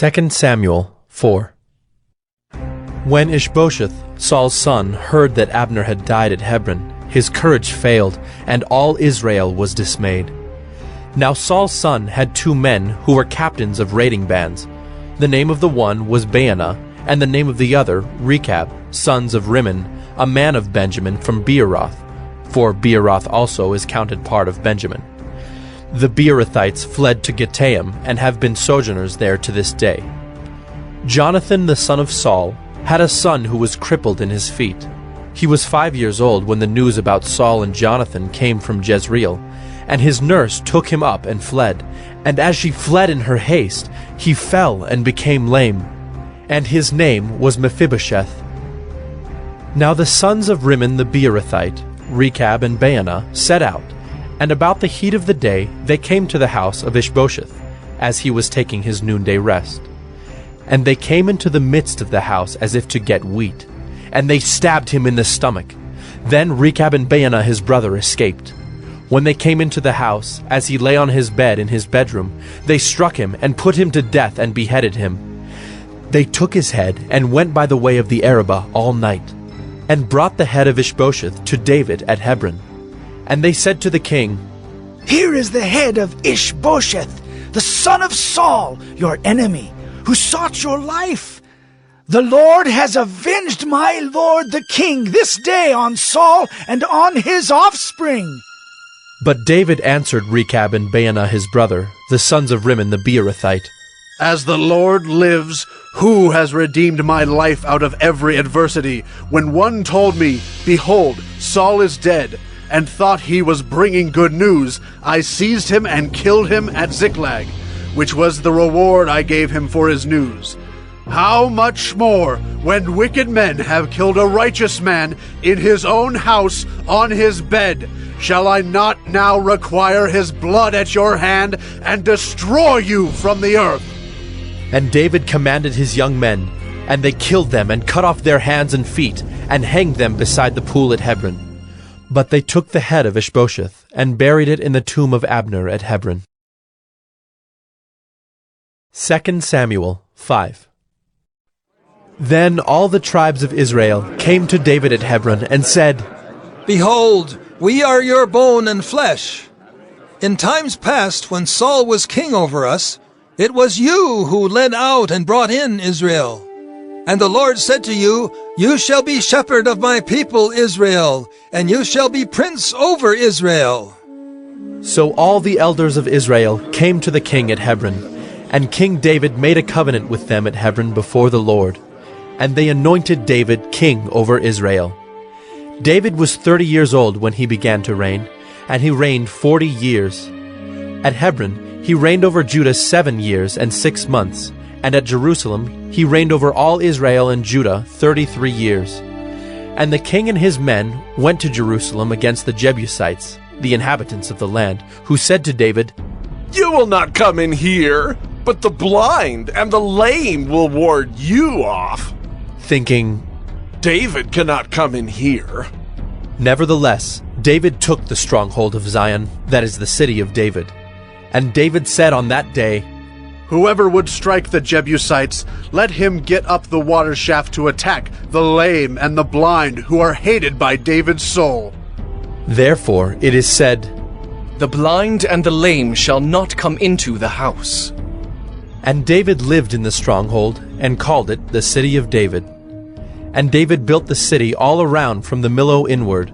2 Samuel 4. When Ishbosheth, Saul's son, heard that Abner had died at Hebron, his courage failed, and all Israel was dismayed. Now Saul's son had 2 men who were captains of raiding bands. The name of the one was Baanah, and the name of the other Rechab, sons of Rimmon, a man of Benjamin from Beeroth, for Beeroth also is counted part of Benjamin. The Beerothites fled to Gittaim and have been sojourners there to this day. Jonathan the son of Saul had a son who was crippled in his feet. He was 5 years old when the news about Saul and Jonathan came from Jezreel, and his nurse took him up and fled. And as she fled in her haste, he fell and became lame, and his name was Mephibosheth. Now the sons of Rimmon the Beerothite, Rechab and Baanah, set out, and about the heat of the day they came to the house of Ishbosheth, as he was taking his noonday rest. And they came into the midst of the house as if to get wheat, and they stabbed him in the stomach. Then Rechab and Baanah his brother escaped. When they came into the house, as he lay on his bed in his bedroom, they struck him and put him to death and beheaded him. They took his head and went by the way of the Arabah all night, and brought the head of Ishbosheth to David at Hebron. And they said to the king, "Here is the head of Ishbosheth, the son of Saul, your enemy, who sought your life. The Lord has avenged my lord the king this day on Saul and on his offspring." But David answered Rechab and Baanah his brother, the sons of Rimmon the Beerothite, "As the Lord lives, who has redeemed my life out of every adversity, when one told me, 'Behold, Saul is dead,' and thought he was bringing good news, I seized him and killed him at Ziklag, which was the reward I gave him for his news. How much more, when wicked men have killed a righteous man in his own house on his bed, shall I not now require his blood at your hand and destroy you from the earth?" And David commanded his young men, and they killed them and cut off their hands and feet, and hanged them beside the pool at Hebron. But they took the head of Ishbosheth, and buried it in the tomb of Abner at Hebron. 2 Samuel 5. Then all the tribes of Israel came to David at Hebron, and said, "Behold, we are your bone and flesh. In times past, when Saul was king over us, it was you who led out and brought in Israel. And the Lord said to you, 'You shall be shepherd of my people Israel, and you shall be prince over Israel.'" So all the elders of Israel came to the king at Hebron, and King David made a covenant with them at Hebron before the Lord, and they anointed David king over Israel. David was 30 years old when he began to reign, and he reigned 40 years. At Hebron he reigned over Judah 7 years and 6 months, and at Jerusalem he reigned over all Israel and Judah 33 years. And the king and his men went to Jerusalem against the Jebusites, the inhabitants of the land, who said to David, "You will not come in here, but the blind and the lame will ward you off." Thinking, "David cannot come in here." Nevertheless, David took the stronghold of Zion, that is the city of David. And David said on that day, "Whoever would strike the Jebusites, let him get up the water shaft to attack the lame and the blind who are hated by David's soul." Therefore it is said, "The blind and the lame shall not come into the house." And David lived in the stronghold, and called it the city of David. And David built the city all around from the Millo inward.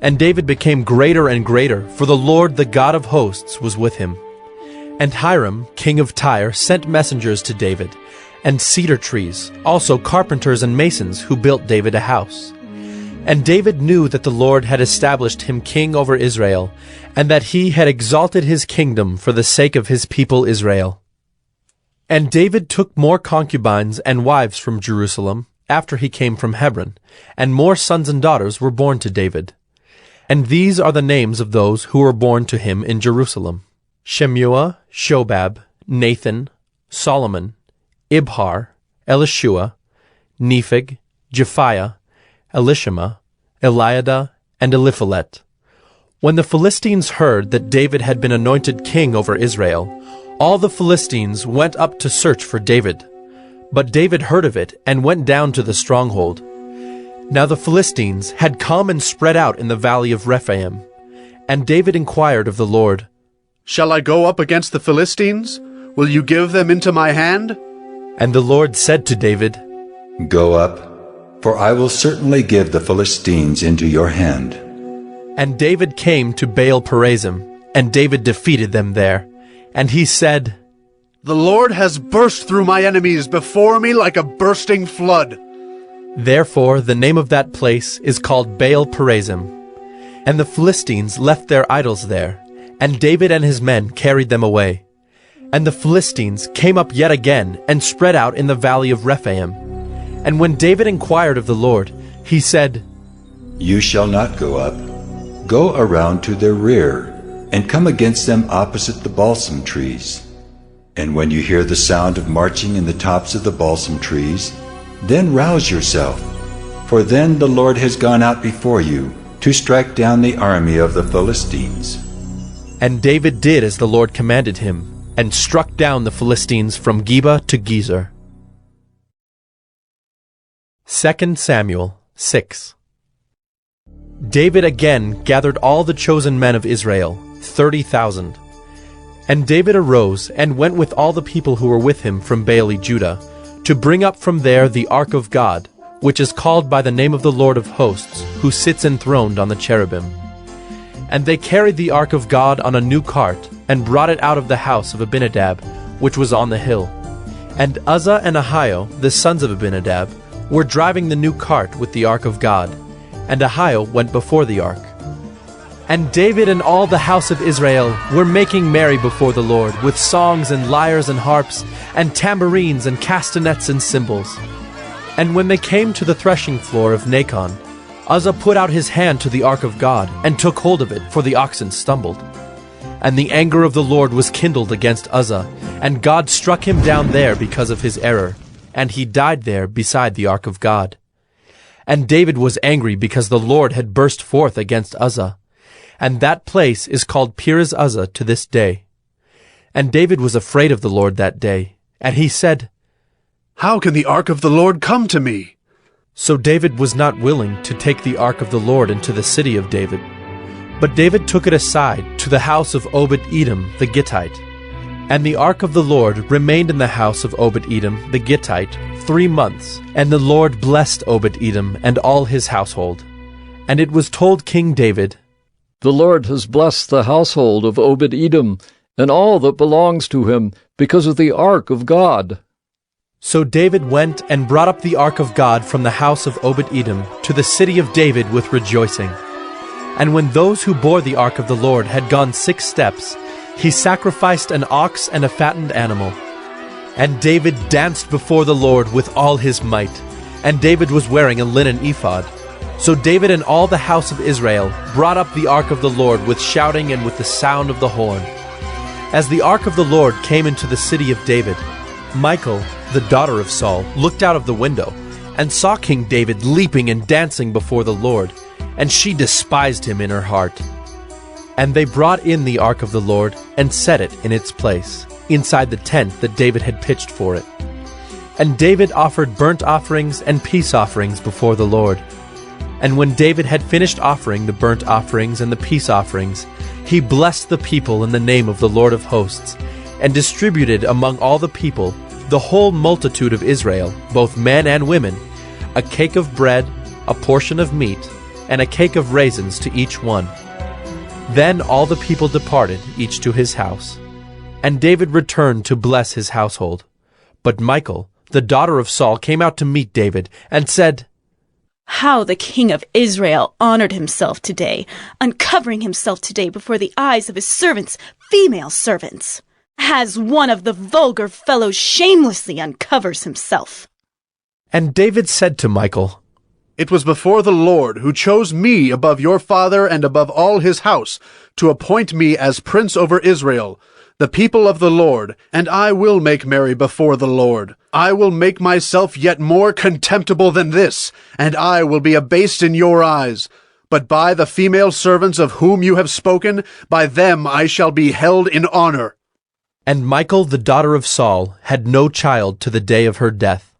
And David became greater and greater, for the Lord the God of hosts was with him. And Hiram, king of Tyre, sent messengers to David, and cedar trees, also carpenters and masons, who built David a house. And David knew that the Lord had established him king over Israel, and that he had exalted his kingdom for the sake of his people Israel. And David took more concubines and wives from Jerusalem after he came from Hebron, and more sons and daughters were born to David. And these are the names of those who were born to him in Jerusalem: Shemua, Shobab, Nathan, Solomon, Ibhar, Elishua, Nepheg, Japhiah, Elishama, Eliada, and Eliphalet. When the Philistines heard that David had been anointed king over Israel, all the Philistines went up to search for David. But David heard of it and went down to the stronghold. Now the Philistines had come and spread out in the valley of Rephaim. And David inquired of the Lord, Shall I go up against the Philistines? Will you give them into my hand? And the Lord said to David, Go up, for I will certainly give the Philistines into your hand. And David came to Baal-perazim, and David defeated them there. And he said, The Lord has burst through my enemies before me like a bursting flood. Therefore the name of that place is called Baal-perazim. And the Philistines left their idols there, and David and his men carried them away. And the Philistines came up yet again and spread out in the valley of Rephaim. And when David inquired of the Lord, he said, You shall not go up. Go around to their rear, and come against them opposite the balsam trees. And when you hear the sound of marching in the tops of the balsam trees, then rouse yourself, for then the Lord has gone out before you to strike down the army of the Philistines. And David did as the Lord commanded him, and struck down the Philistines from Geba to Gezer. 2 Samuel 6. David again gathered all the chosen men of Israel, 30,000. And David arose and went with all the people who were with him from Baale Judah, to bring up from there the ark of God, which is called by the name of the Lord of hosts, who sits enthroned on the cherubim. And they carried the ark of God on a new cart, and brought it out of the house of Abinadab, which was on the hill. And Uzzah and Ahio, the sons of Abinadab, were driving the new cart with the ark of God, and Ahio went before the ark. And David and all the house of Israel were making merry before the Lord, with songs and lyres and harps, and tambourines and castanets and cymbals. And when they came to the threshing floor of Nachon, Uzzah put out his hand to the ark of God, and took hold of it, for the oxen stumbled. And the anger of the Lord was kindled against Uzzah, and God struck him down there because of his error, and he died there beside the ark of God. And David was angry because the Lord had burst forth against Uzzah, and that place is called Perez Uzzah to this day. And David was afraid of the Lord that day, and he said, How can the ark of the Lord come to me? So David was not willing to take the ark of the Lord into the city of David. But David took it aside to the house of Obed-Edom the Gittite. And the ark of the Lord remained in the house of Obed-Edom the Gittite 3 months, and the Lord blessed Obed-Edom and all his household. And it was told King David, The Lord has blessed the household of Obed-Edom and all that belongs to him because of the ark of God. So David went and brought up the ark of God from the house of Obed-Edom to the city of David with rejoicing. And when those who bore the ark of the Lord had gone 6 steps, he sacrificed an ox and a fattened animal. And David danced before the Lord with all his might. And David was wearing a linen ephod. So David and all the house of Israel brought up the ark of the Lord with shouting and with the sound of the horn. As the ark of the Lord came into the city of David, Michal, the daughter of Saul, looked out of the window, and saw King David leaping and dancing before the Lord, and she despised him in her heart. And they brought in the ark of the Lord, and set it in its place, inside the tent that David had pitched for it. And David offered burnt offerings and peace offerings before the Lord. And when David had finished offering the burnt offerings and the peace offerings, he blessed the people in the name of the Lord of hosts, and distributed among all the people, the whole multitude of Israel, both men and women, a cake of bread, a portion of meat, and a cake of raisins to each one. Then all the people departed, each to his house. And David returned to bless his household. But Michal, the daughter of Saul, came out to meet David, and said, How the king of Israel honored himself today, uncovering himself today before the eyes of his servants, female servants, as one of the vulgar fellows shamelessly uncovers himself. And David said to Michal, It was before the Lord who chose me above your father and above all his house, to appoint me as prince over Israel, the people of the Lord, and I will make merry before the Lord. I will make myself yet more contemptible than this, and I will be abased in your eyes. But by the female servants of whom you have spoken, by them I shall be held in honor. And Michal the daughter of Saul had no child to the day of her death.